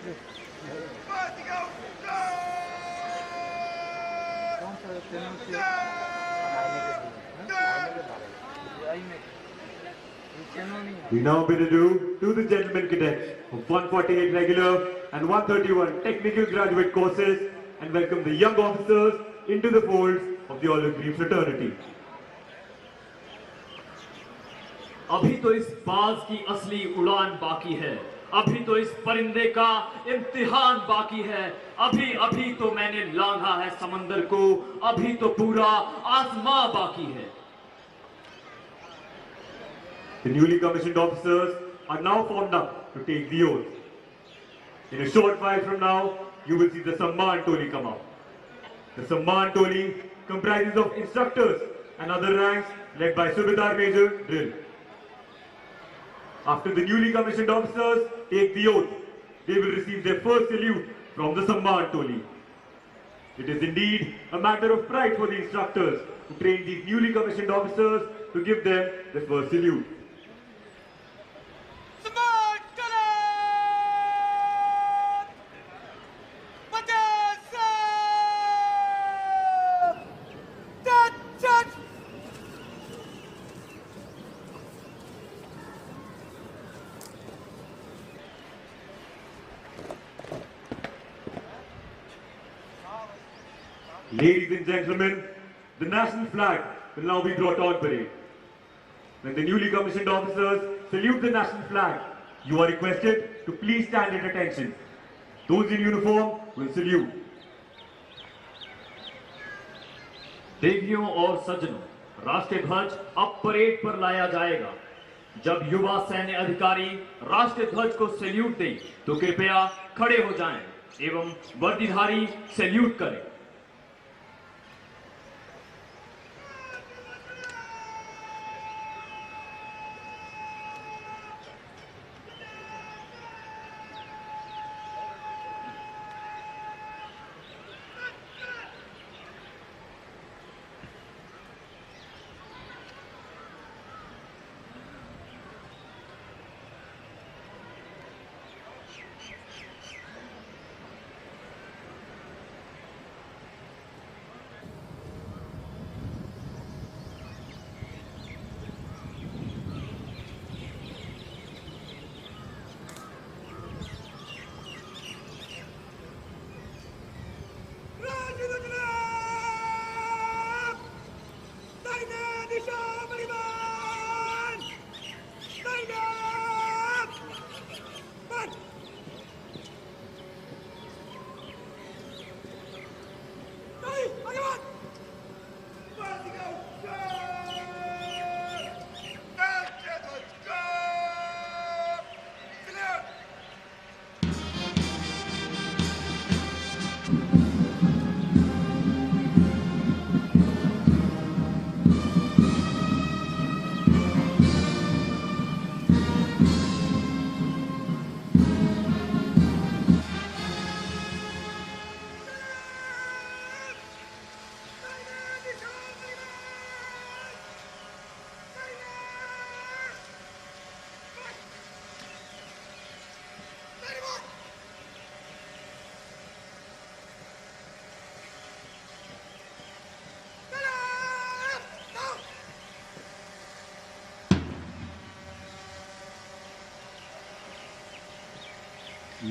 We now bid adieu to the gentlemen cadets of 148 regular and 131 technical graduate courses and welcome the young officers into the folds of the olive green fraternity. अभी तो इस बाज की असली उड़ान बाकी है, अभी तो इस परिंदे का इम्तिहान बाकी है, अभी अभी तो मैंने लांघा है समंदर को, अभी तो पूरा आसमां बाकी है. The newly commissioned officers are now formed up to take the oath. In a short while from now, you will see the Samman Toli come up. The Samman Toli comprises of instructors and other ranks led by Subedar Major Drill. After the newly commissioned officers take the oath, they will receive their first salute from the Samman Toli. It is indeed a matter of pride for the instructors to train these newly commissioned officers to give them the first salute. Ladies and gentlemen, the national flag will now be brought on parade. When the newly commissioned officers salute the national flag, you are requested to please stand at attention. Those in uniform will salute. देवियों और सज्जनों, राष्ट्रीय ध्वज अब parade पर लाया जाएगा. जब युवा सैन्य अधिकारी राष्ट्रीय ध्वज को सैल्यूट दें, तो कृपया खड़े हो जाएं एवं वर्दीधारी सैल्यूट करें.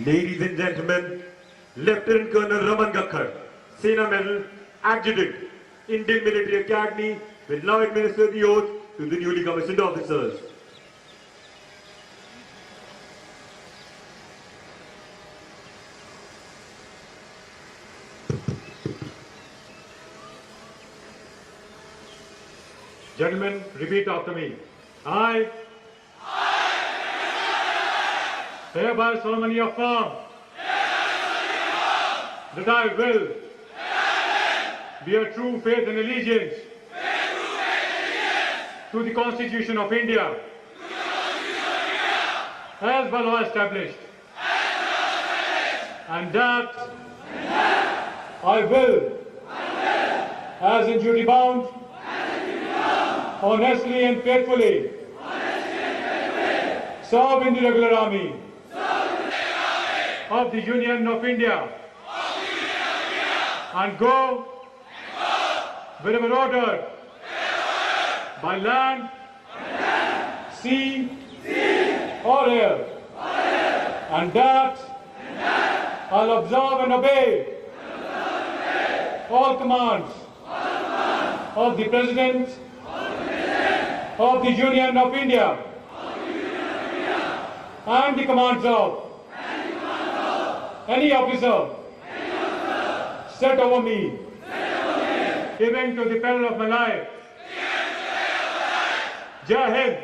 Ladies and gentlemen, Lieutenant Colonel Raman Gakhar, Sena Medal, Adjutant, Indian Military Academy, will now administer the oath to the newly commissioned officers. Gentlemen, repeat after me. I hereby solemnly affirm that I will bear true faith and allegiance to the Constitution of India as by law established, and that I will, as in duty bound, honestly and faithfully serve in the regular army of the Union of India, and go wherever ordered by land, sea, or air, and that I'll observe and obey all commands of the President of the Union of India and the commands of any officer set over me, even to the peril of my life. Jai Hind.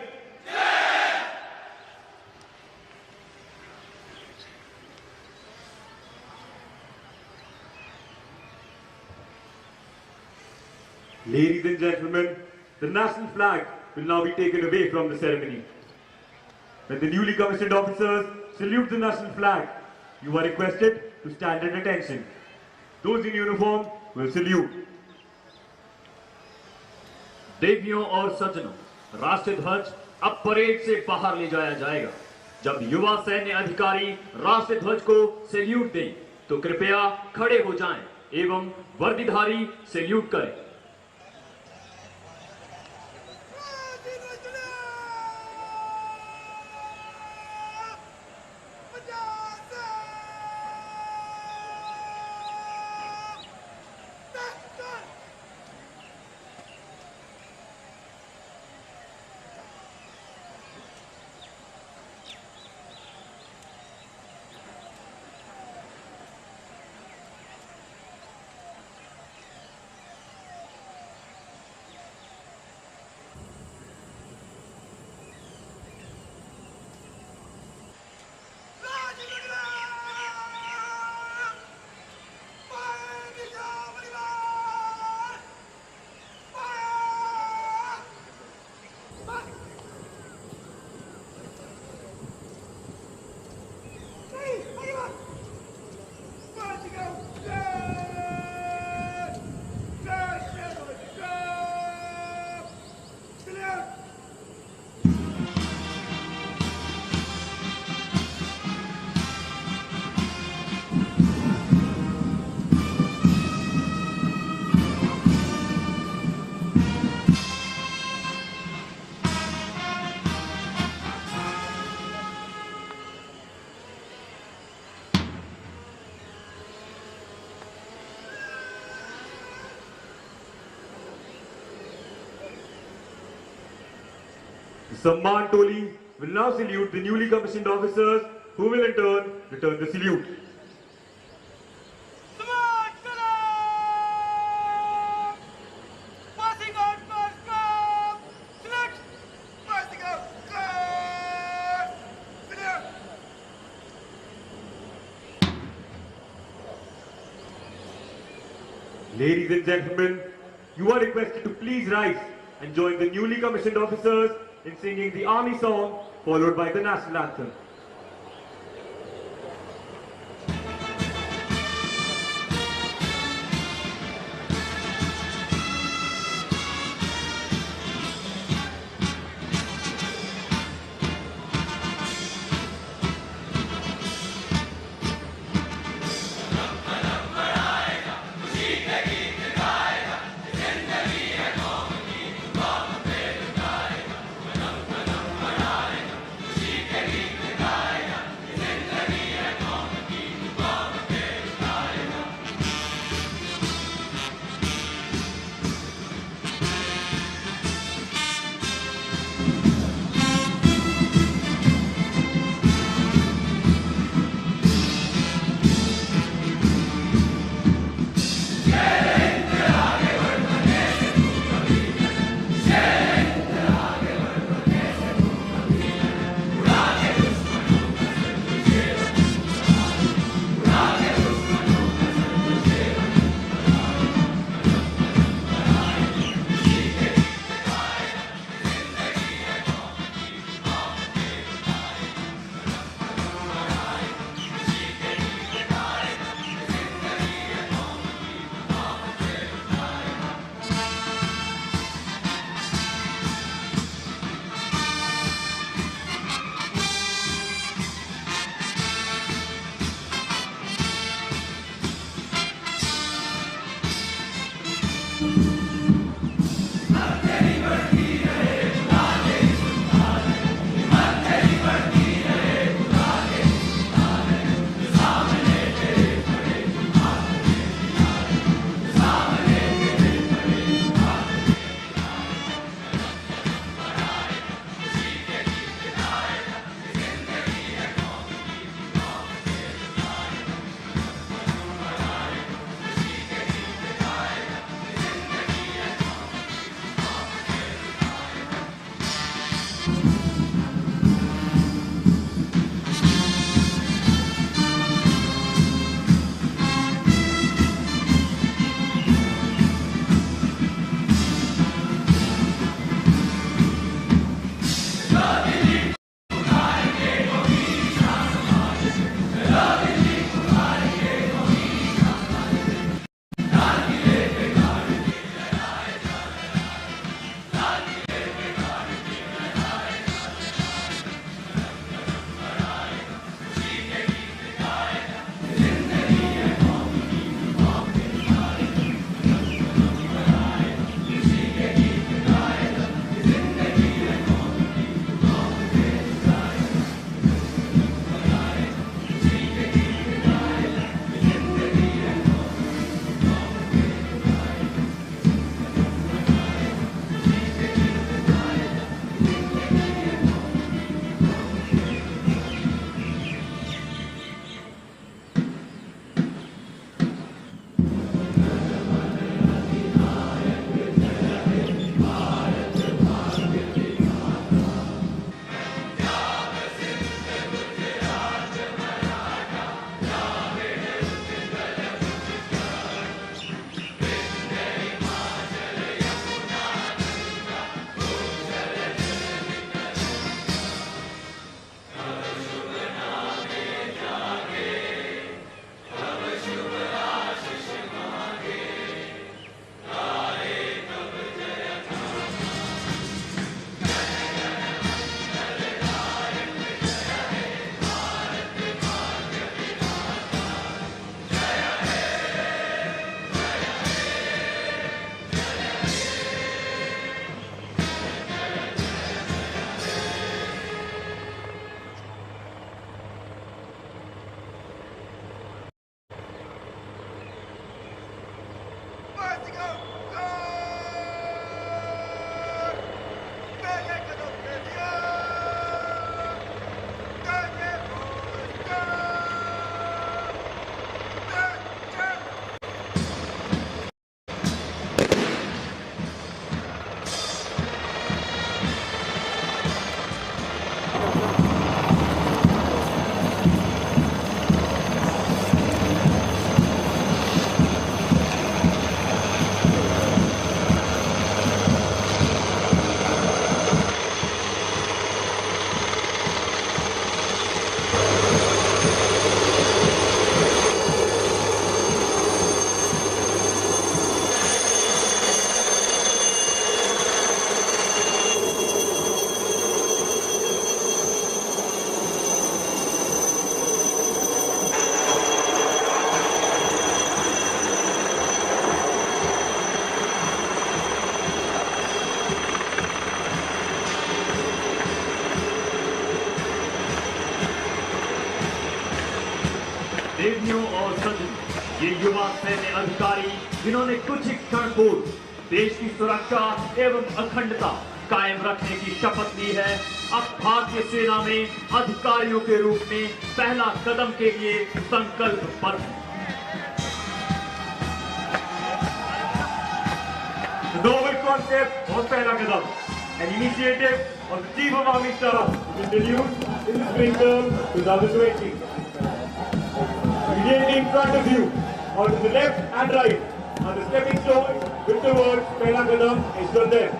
Ladies and gentlemen, the national flag will now be taken away from the ceremony. When the newly commissioned officers salute the national flag, you are requested to stand at attention. Those in uniform will salute. देवियों और सज्जनों, राष्ट्रीय ध्वज अब parade से बाहर ले जाया जाएगा। जब युवा सैन्य अधिकारी राष्ट्रीय ध्वज को सैल्यूट दें, तो कृपया खड़े हो जाएं एवं वर्दीधारी सैल्यूट करें। The Samman Toli will now salute the newly commissioned officers, who will in turn return the salute. Ladies and gentlemen, you are requested to please rise and join the newly commissioned officers in singing the army song followed by the national anthem. देवियों और सज्जनों, ये युवा सैन्य अधिकारी जिन्होंने कुछ ही क्षण पूर्व देश की सुरक्षा एवं अखंडता कायम रखने की शपथ ली है, अब भारतीय सेना में अधिकारियों के रूप में पहला कदम के लिए संकल्पबद्ध हैं। The novel concept of Pehla Kadam, an initiative of the Chief of Army Staff, was introduced in the spring term 2020. Immediately in front of you, or to the left and right, are the stepping stones with the words Pehla Kadam is on them.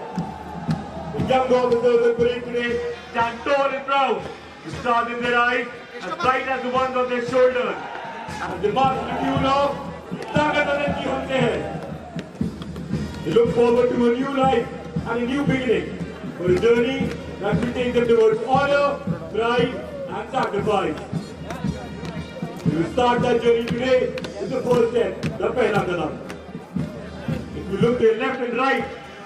The young officers of parade today stand tall and proud, with stars in their eyes, as bright as the ones on their shoulders, as they march to the tune of Tagat Anand Ki Humse Hai. They look forward to a new life and a new beginning, for a journey that will take them towards honor, pride and sacrifice. We will start that journey today with the first step, the Pehla Kadam. If you look to your left and right,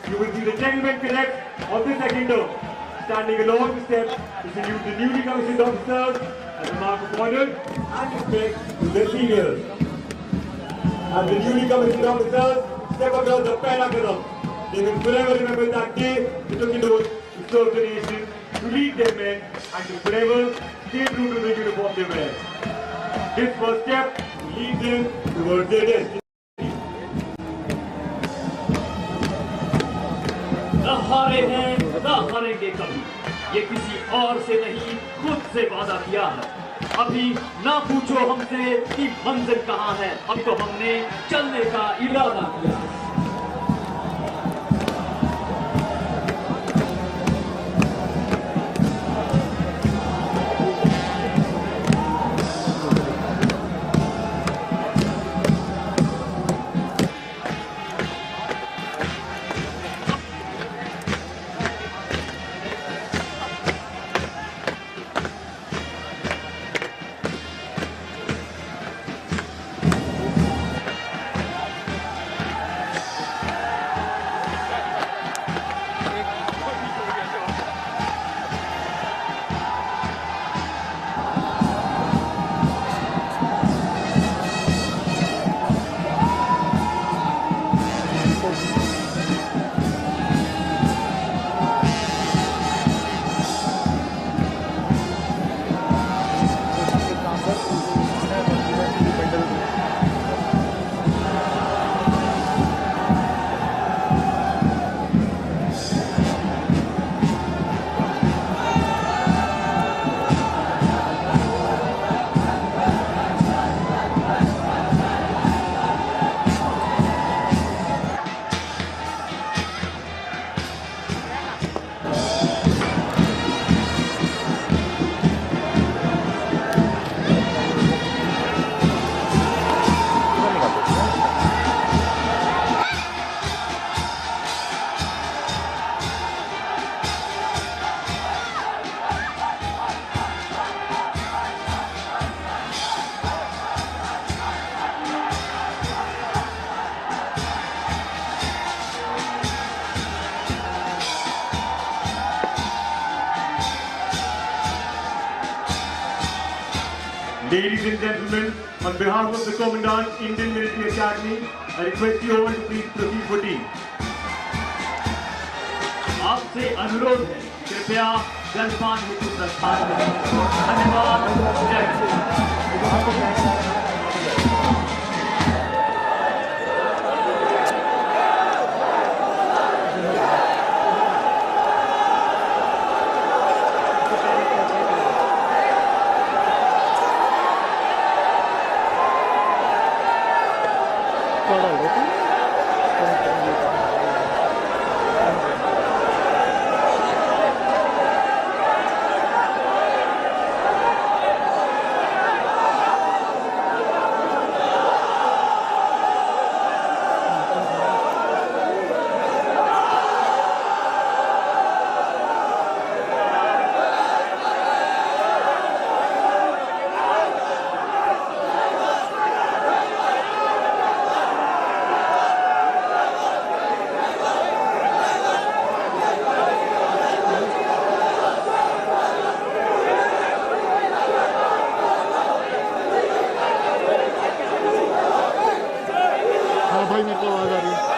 you will see the gentlemen cadets of the second term standing along the steps to salute the newly commissioned officers as a mark of honor and respect to their seniors. As the newly commissioned officers step across the Pehla Kadam, they will forever remember that day they took an oath to serve the nation, to lead their men, and to forever stay true to the uniform they wear. This first step will lead them towards their destiny. न हारे हैं न हारेंगे कभी, ये किसी और से नहीं खुद से वादा किया है। अभी ना पूछो हमसे कि मंजिल कहाँ है, अब तो हमने चलने का इरादा किया है। Ladies and gentlemen, on behalf of the Commandant, Indian Military Academy, I request you all to please proceed for tea. आपसे अनुरोध है, कृपया जलपान हेतु प्रस्थान करें। धन्यवाद। जय हिंद। भाई मेरे को आवाज आ रही है।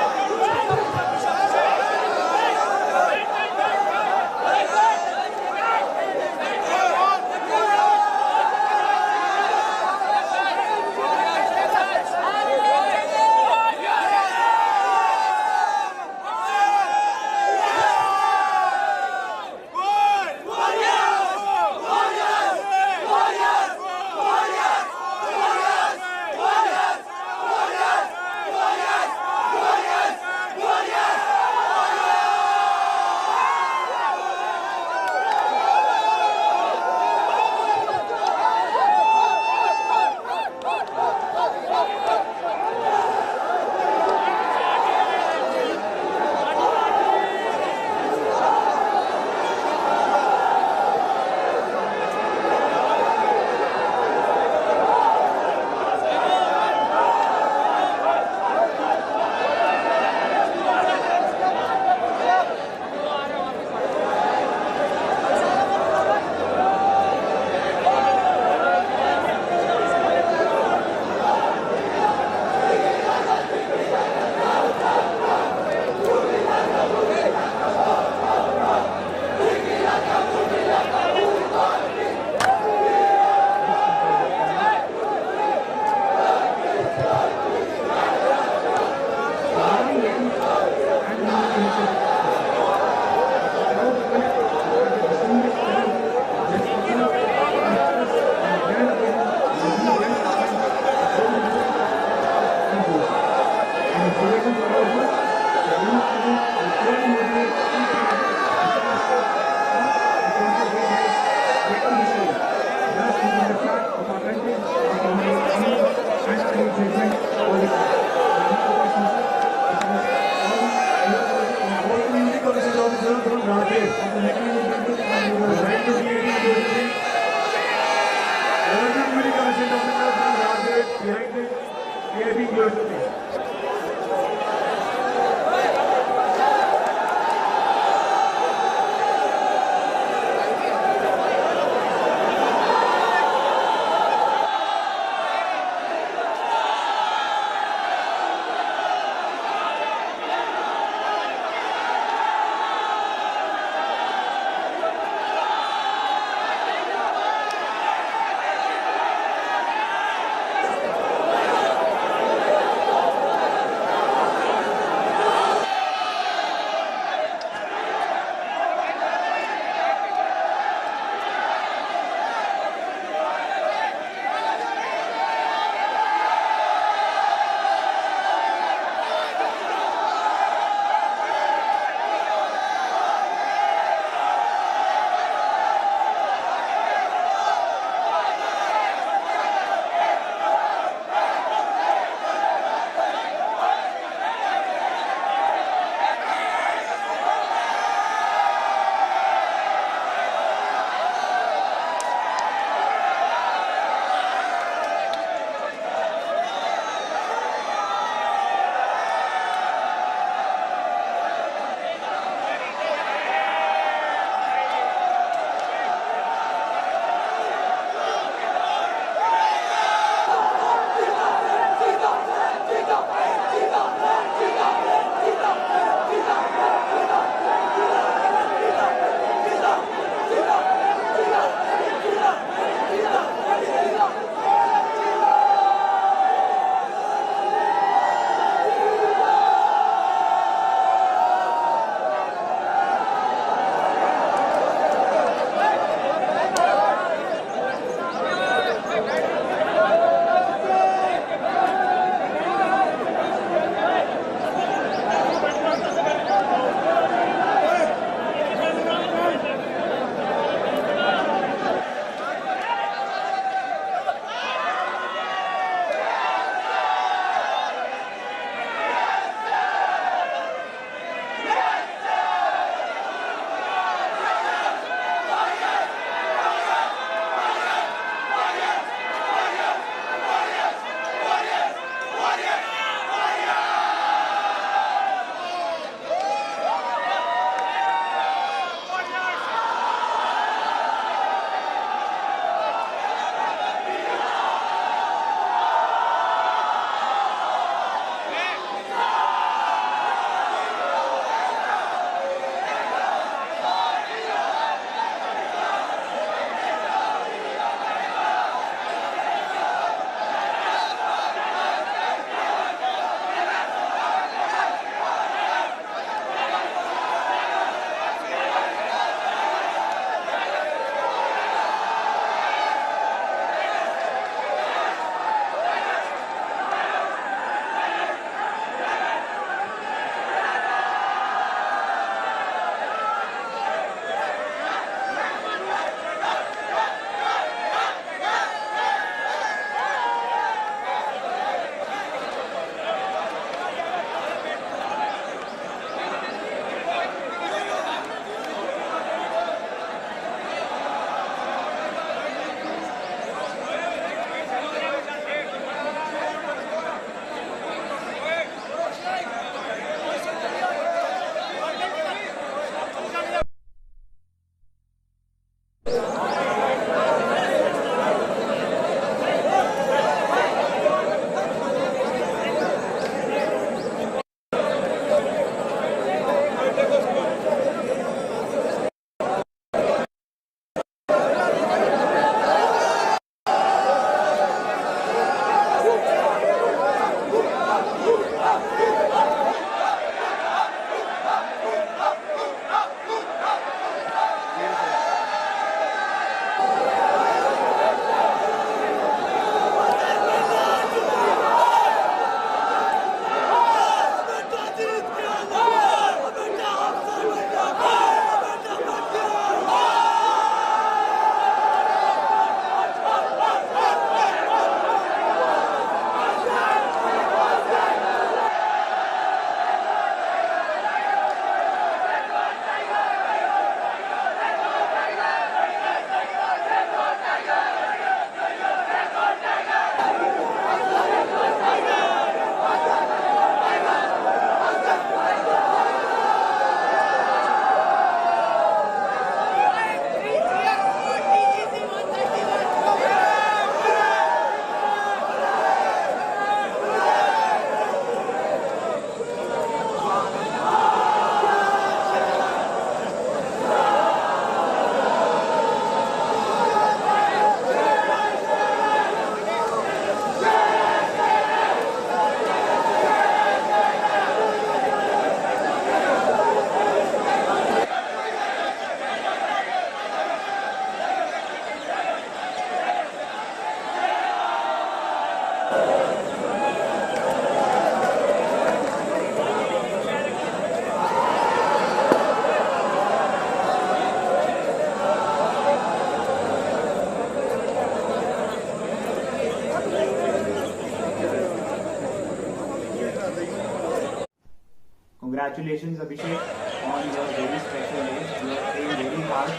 Congratulations, Abhishek, on your very special day. You have trained very hard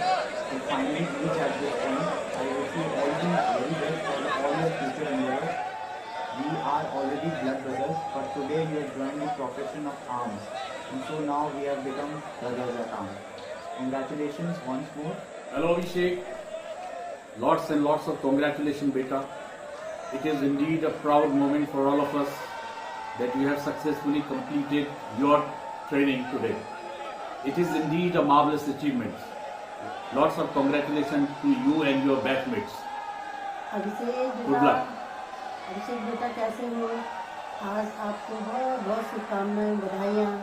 to finally reach at this point. I wish you all the very best for all your future endeavors. We are already blood brothers, but today you have joined the profession of arms, and so now we have become brothers at arms. Congratulations once more. Hello Abhishek, lots and lots of congratulations beta. It is indeed a proud moment for all of us that you have successfully completed your training today. It is indeed a marvelous achievement. Lots of congratulations to you and your batchmates. Good luck. अभिषेक बेटा कैसे हो? आज आपको बहुत बहुत शुभकामनाएं, बधाइयाँ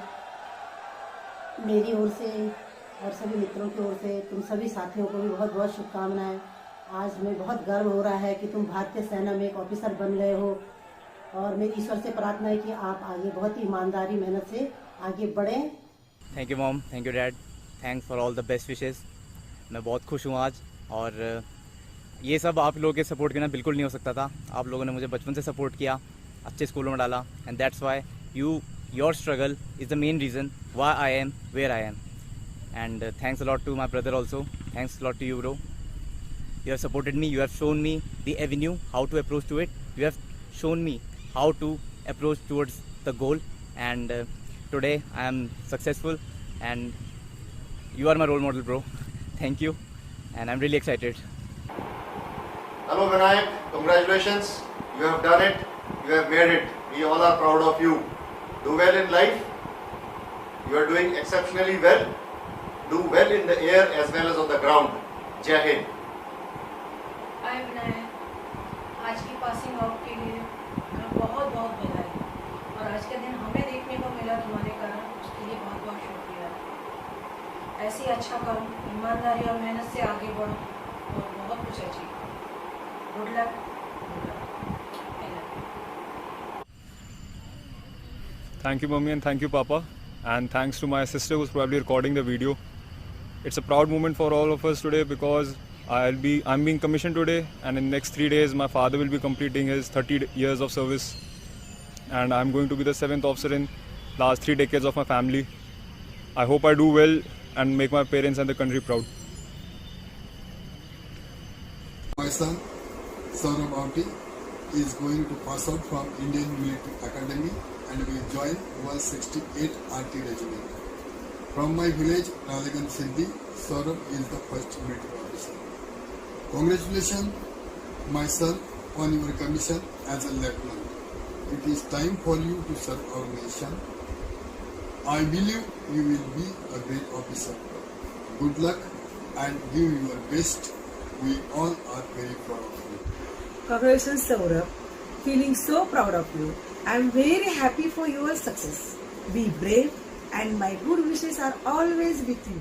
मेरी ओर से और सभी मित्रों की ओर से। तुम सभी साथियों को भी बहुत बहुत शुभकामनाएं। आज हमें बहुत गर्व हो रहा है कि तुम भारतीय सेना में एक ऑफिसर बन गए हो, और मेरी ईश्वर से प्रार्थना है कि आप आगे बहुत ही ईमानदारी मेहनत से आगे बढ़ें। Thank you mom, thank you dad, thanks for all the best wishes. मैं बहुत खुश हूँ आज, और ये सब आप लोगों के सपोर्ट के ना बिल्कुल नहीं हो सकता था। आप लोगों ने मुझे बचपन से सपोर्ट किया, अच्छे स्कूलों में डाला, and that's why your struggle is the main reason why I am where I am. And thanks a lot to my brother also, thanks a lot to you bro. You have supported me, you have shown me the avenue, how to approach to it. You have shown me how to approach towards the goal, and today I am successful, and you are my role model, bro. Thank you, and I'm really excited. Hello Vinayak, congratulations. You have done it, you have made it. We all are proud of you. Do well in life. You are doing exceptionally well. Do well in the air as well as on the ground. Jai Hind. हाय विनायक, आज की passing out के लिए बहुत बहुत बधाई, और आज के दिन हमें देखने को मिला तुम्हारे कारण, उसके लिए बहुत बहुत शुक्रिया। ऐसे अच्छा करो, ईमानदारी और मेहनत से आगे बढ़ो और बहुत कुछ अचीव करो। Good luck. Thank you, Mummy, and thank you, Papa. And thanks to my sister who's probably recording the video. It's a proud moment for all of us today because I'm being commissioned today, and in the next 3 days my father will be completing his 30 years of service, and I'm going to be the 7th officer in last 3 decades of my family. I hope I do well and make my parents and the country proud. My son, Saurabh Amte, is going to pass out from Indian Military Academy and will join 168 RT Regiment. From my village, Nalagan Sindhi, Saurabh is the first military officer. Congratulations, my son, on your commission as a lieutenant. It is time for you to serve our nation. I believe you will be a great officer. Good luck and give your best. We all are very proud of you. Congratulations, Saurabh. Feeling so proud of you. I am very happy for your success. Be brave, and my good wishes are always with you.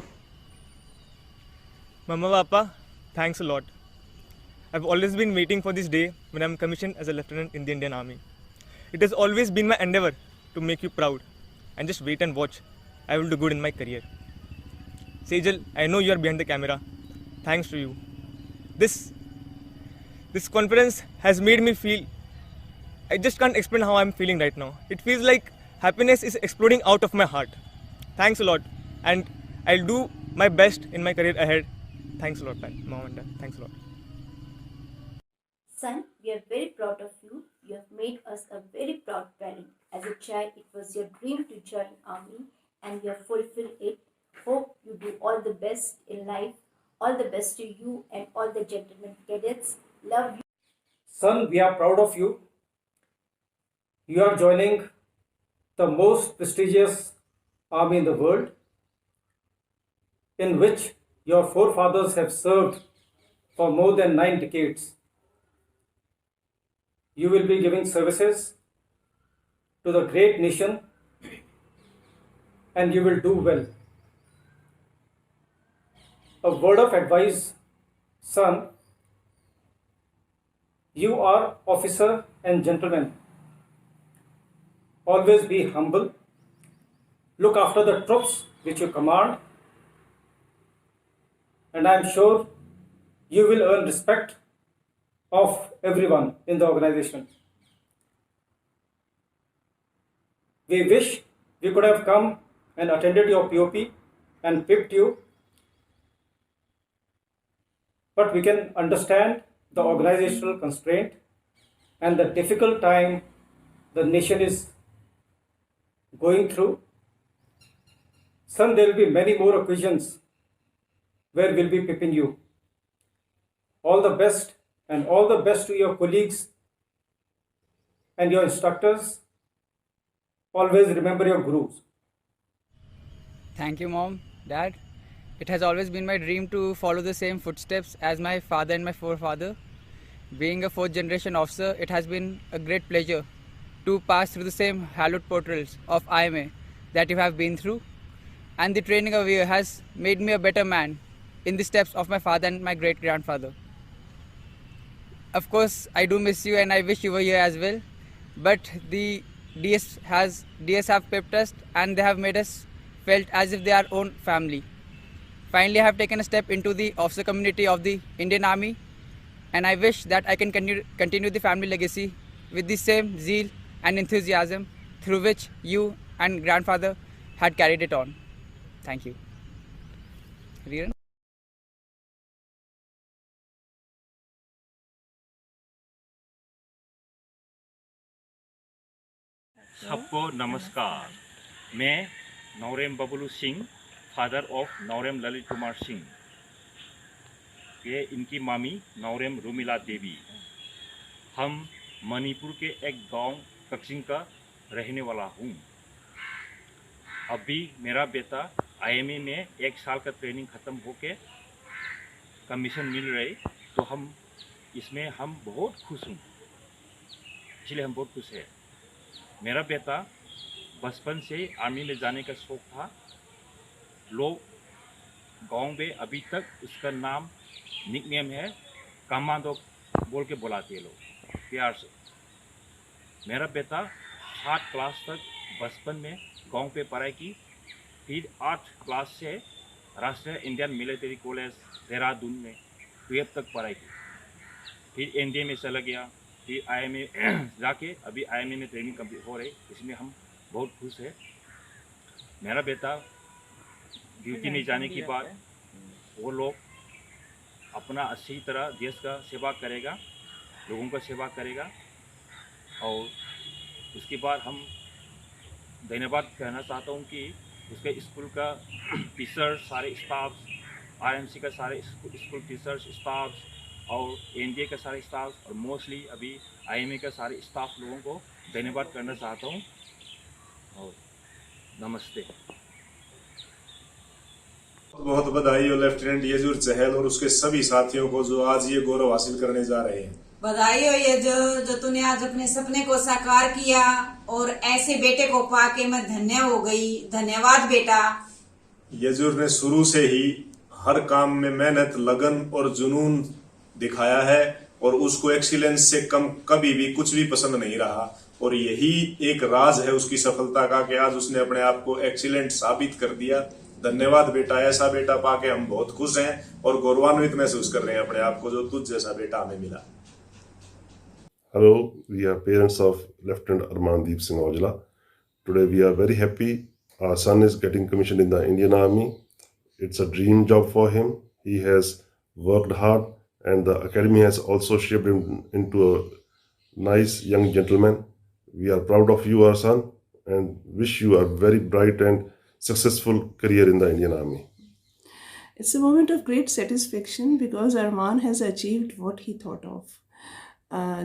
Mama, Papa, thanks a lot. I've always been waiting for this day when I'm commissioned as a lieutenant in the Indian Army. It has always been my endeavor to make you proud, and just wait and watch. I will do good in my career. Sejal, I know you are behind the camera. Thanks to you. This conference has made me feel, I just can't explain how I'm feeling right now. It feels like happiness is exploding out of my heart. Thanks a lot, and I'll do my best in my career ahead. Thanks a lot, Mom and Dad. Thanks a lot. Son, we are very proud of you. You have made us a very proud parent. As a child, it was your dream to join army, and you have fulfilled it. Hope you do all the best in life. All the best to you and all the gentlemen cadets. Love you. Son, we are proud of you. You are joining the most prestigious army in the world, in which your forefathers have served for more than 9 decades. You will be giving services to the great nation, and you will do well. A word of advice, son. You are officer and gentleman. Always be humble. Look after the troops which you command, and I am sure you will earn respect of everyone in the organization. We wish we could have come and attended your POP and picked you, but we can understand the organizational constraint and the difficult time the nation is going through. Son, there will be many more occasions where we'll be picking you. All the best, and all the best to your colleagues and your instructors. Always remember your gurus. Thank you, Mom, Dad. It has always been my dream to follow the same footsteps as my father and my forefather. Being a fourth generation officer, it has been a great pleasure to pass through the same hallowed portals of IMA that you have been through. And the training of you has made me a better man in the steps of my father and my great-grandfather. Of course, I do miss you and I wish you were here as well. But the DS have pepped us and they have made us felt as if they are our own family. Finally, I have taken a step into the officer community of the Indian Army, and I wish that I can continue the family legacy with the same zeal and enthusiasm through which you and grandfather had carried it on. Thank you. Riran? सबको नमस्कार। मैं नौरेम Bablu Singh, father of नौरेम Lalit Kumar Singh, ये इनकी मामी नौरेम रुमिला देवी। हम मणिपुर के एक गांव कक्सिंग का रहने वाला हूँ। अभी मेरा बेटा IMA में 1 साल का ट्रेनिंग ख़त्म होके कमीशन मिल रही, तो हम इसमें हम बहुत खुश हूँ, इसलिए हम बहुत खुश हैं। मेरा बेटा बचपन से आर्मी में जाने का शौक़ था। लोग गांव में अभी तक उसका नाम निकनेम है कमांडो बोल के बुलाते हैं लोग प्यार से। मेरा बेटा 7 क्लास तक बचपन में गांव पे पढ़ाई की, फिर 8 क्लास से राष्ट्रीय इंडियन मिलिट्री कॉलेज देहरादून में 12 तक पढ़ाई की, फिर NDA में चला गया, फिर IMA जाके अभी IMA में ट्रेनिंग कंप्लीट हो रही, इसमें हम बहुत खुश हैं। मेरा बेटा ड्यूटी में जाने के बाद वो लोग अपना अच्छी तरह देश का सेवा करेगा, लोगों का सेवा करेगा, और उसके बाद हम धन्यवाद कहना चाहता हूँ कि उसके स्कूल का टीचर, सारे स्टाफ्स, RMC का सारे स्कूल टीचर्स, स्टाफ्स और NDA का सारे स्टाफ और मोस्टली अभी IMA का सारे स्टाफ लोगों को धन्यवाद करना चाहता हूँ और नमस्ते। बहुत बधाई हो लेफ्टिनेंट येजूर चहल और उसके सभी साथियों को जो आज ये गौरव हासिल करने जा रहे हैं। बधाई हो येजूर, जो तूने आज अपने सपने को साकार किया और ऐसे बेटे को पाके मैं धन्य हो गई। धन्यवाद बेटा। येजूर ने शुरू से ही हर काम में मेहनत, लगन और जुनून दिखाया है और उसको एक्सीलेंस से कम कभी भी कुछ भी पसंद नहीं रहा, और यही एक राज है उसकी सफलता का कि आज उसने अपने आप को एक्सीलेंट साबित कर दिया। धन्यवाद बेटा, ऐसा बेटा पाके हम बहुत खुश हैं और गौरवान्वित महसूस कर रहे हैं अपने आप को, जो तुझ जैसा बेटा हमें मिला। Hello, we are parents of Lieutenant Armandeep Singh Aujla. Today we are very happy. Our son is getting commissioned in the Indian Army. It's a dream job for him. He has worked hard and the academy has also shaped him into a nice young gentleman. We are proud of you, our son, and wish you a very bright and successful career in the Indian Army. It's a moment of great satisfaction because Arman has achieved what he thought of.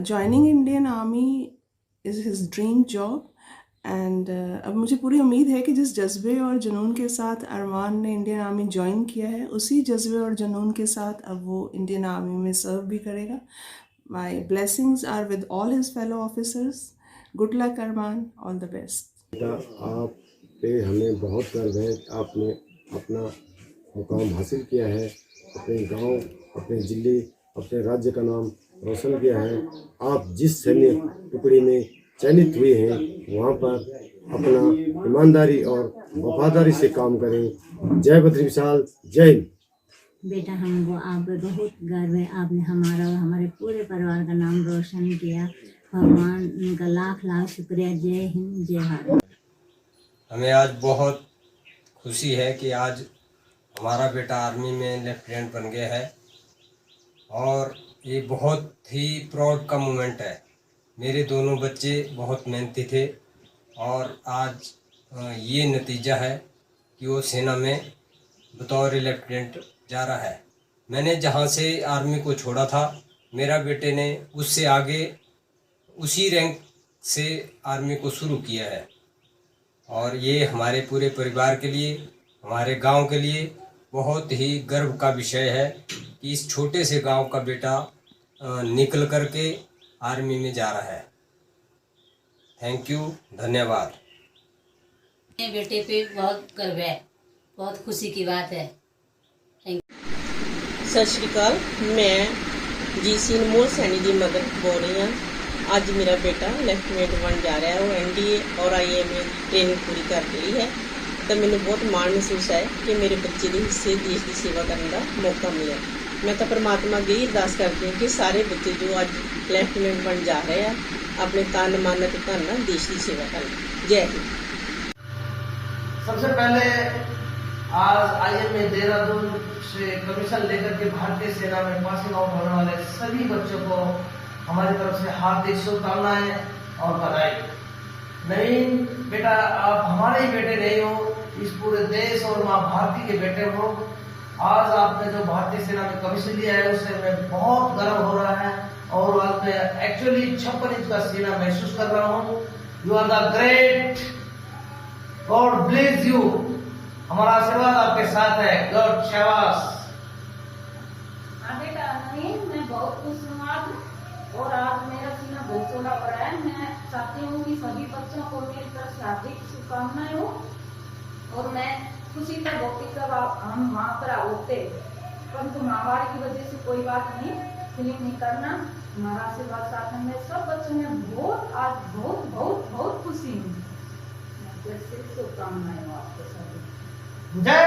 Joining Indian Army is his dream job, and अब मुझे पूरी उम्मीद है कि जिस जज्बे और जुनून के साथ अरमान ने इंडियन आर्मी ज्वाइन किया है, उसी जज्बे और जुनून के साथ अब वो इंडियन आर्मी में सर्व भी करेगा। My blessings are with all his fellow officers. Good luck Arman, all the best. आप पे हमें बहुत गर्व है। आपने अपना मुकाम हासिल किया है, अपने गांव, अपने जिले, अपने राज्य का नाम रोशन किया है। आप जिस सैन्य टुकड़ी में चयनित हुए हैं वहाँ पर अपना ईमानदारी और वफादारी से काम करें। जय बद्री विशाल, जय हिंद। बेटा हमको आप पे बहुत गर्व है, आपने हमारा और हमारे पूरे परिवार का नाम रोशन किया। भगवान उनका लाख लाख शुक्रिया। जय हिंद, जय भारत। हमें आज बहुत खुशी है कि आज हमारा बेटा आर्मी में लेफ्टिनेंट बन गया है और ये बहुत ही प्राउड का मोमेंट है। मेरे दोनों बच्चे बहुत मेहनती थे और आज ये नतीजा है कि वो सेना में बतौर लेफ्टिनेंट जा रहा है। मैंने जहाँ से आर्मी को छोड़ा था, मेरा बेटे ने उससे आगे उसी रैंक से आर्मी को शुरू किया है और ये हमारे पूरे परिवार के लिए, हमारे गांव के लिए बहुत ही गर्व का विषय है कि इस छोटे से गांव का बेटा निकल करके आर्मी में जा रहा है। थैंक यू, धन्यवाद। मेरे बेटे पे बहुत गर्व है, बहुत खुशी की बात है। सत श्री अकाल, मैं जीसी अनमोल सैनी की मदर बोल रही हाँ। अज मेरा बेटा लेफ्टिनेंट बन जा रहा है, वो NDA और IMA ट्रेनिंग पूरी कर रही है। तो मैंने बहुत माण महसूस है कि मेरे बच्चे के हिस्से देश की सेवा करने का मौका मिला। मैं तो परमात्मा अगे अरदास करती हूँ कि सारे बच्चे जो अज लेफ्टिनेंट बन जा रहे हैं अपने तन मन ते धन नाल देश की सेवा करें। जय हिंद। सबसे पहले आज IMA देहरादून से कमीशन लेकर के भारतीय सेना में पासिंग आउट होने वाले सभी बच्चों को हमारी तरफ से हार्दिक शुभकामनाएं और बधाई। नवीन बेटा, आप हमारे ही बेटे नहीं हो, इस पूरे देश और माँ भारती के बेटे हो। आज आपने जो भारतीय सेना में कमीशन लिया है उससे हमें बहुत गर्व हो रहा है और आज मैं एक्चुअली 56 इंच का सीना महसूस कर रहा हूँ। You are the great, God bless you. हमारा आशीर्वाद आपके साथ है। गॉड शाबाश। बेटा नवीन, मैं बहुत खुश हूँ आज, और आज मेरा सीना बहुत चौड़ा पड़ा है। मैं चाहती हूँ कि सभी बच्चों को मेरी तरफ से हार्दिक शुभकामनाएं हो और मैं खुशी तक होती जब हम वहाँ पर होते, परंतु महामारी की वजह से कोई बात नहीं, फिल्म नहीं करना, हमारा आशीर्वाद साथ में सब बच्चों में बहुत आज बहुत बहुत बहुत खुशी हूँ। शुभकामनाएं हो आपको सभी। जय